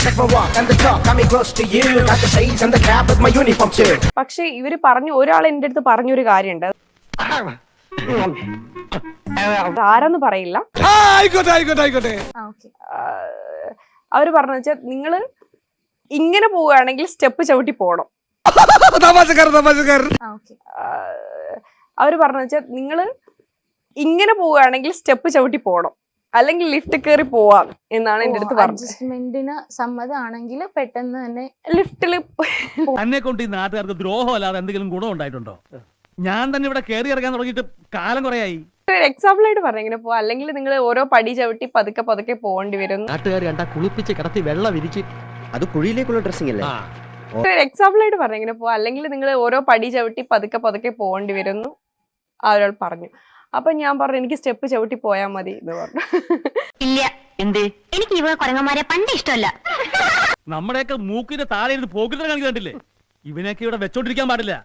Check my walk and the talk, got me close to you. Got the shades and the cap with my uniform too. പക്ഷെ ഇവര് പറഞ്ഞു, ഒരാൾ എന്റെ അടുത്ത് പറഞ്ഞൊരു കാര്യമുണ്ട്, ആരെന്ന് പറയില്ല. അവര് പറഞ്ഞു വെച്ചാൽ നിങ്ങള് ഇങ്ങനെ പോവുകയാണെങ്കിൽ സ്റ്റെപ്പ് ചവിട്ടി പോണം. അവര് പറഞ്ഞു വെച്ചാൽ നിങ്ങള് ഇങ്ങനെ പോവുകയാണെങ്കിൽ സ്റ്റെപ്പ് ചവിട്ടി പോണം, അല്ലെങ്കിൽ ലിഫ്റ്റ് കയറി പോവാം എന്നാണ് എന്റെ അടുത്ത് പറഞ്ഞത്. അഡ്ജസ്റ്റ്മെന്റിന് സമ്മതമാണെങ്കിൽ പെട്ടെന്ന് തന്നെ ലിഫ്റ്റില് എന്നെ കൊണ്ട് ഈ നാട്ടുകാർക്ക് ദ്രോഹം അല്ലാതെ എന്തെങ്കിലും ഗുണം ഉണ്ടായിട്ടുണ്ടോ? ഞാൻ തന്നെ ഇവിടെ കയറി ഇറങ്ങാൻ തുടങ്ങിയിട്ട് കാലം കുറയായി. എക്സാമ്പിൾ ആയിട്ട് പറഞ്ഞു ഇങ്ങനെ പോവാ, അല്ലെങ്കിൽ നിങ്ങൾ ഓരോ പടി ചവിട്ടി പതുക്കെ പതുക്കെ പോകേണ്ടി വരും. നാട്ടുകാർ കണ്ടാ കുളിപ്പിച്ച് കിടത്തി വെള്ളം വിരിച്ച് അത് കുഴിയിലേക്കുള്ള ഡ്രസ്സിംഗ് അല്ലേ? എക്സാമ്പിൾ ആയിട്ട് പറഞ്ഞു ഇങ്ങനെ പോവാ, അല്ലെങ്കിൽ നിങ്ങൾ ഓരോ പടി ചവിട്ടി പതുക്കെ പതുക്കെ പോകേണ്ടി വരുന്നു ഒരാൾ പറഞ്ഞു. അപ്പൊ ഞാൻ പറഞ്ഞു എനിക്ക് സ്റ്റെപ്പ് ചവിട്ടി പോയാൽ മതി എന്ന് പറഞ്ഞു. ഇല്ല, എന്തേ? എനിക്ക് ഇവ കുരങ്ങന്മാരെ പണ്ട് ഇഷ്ടമല്ല. നമ്മുടെയൊക്കെ മൂക്കിന്റെ താഴെ ഇരുന്ന് പോക്കിട്ട് കാണിക്കുന്നുണ്ടല്ലേ, ഇവനൊക്കെ ഇവിടെ വെച്ചോണ്ടിരിക്കാൻ പാടില്ല.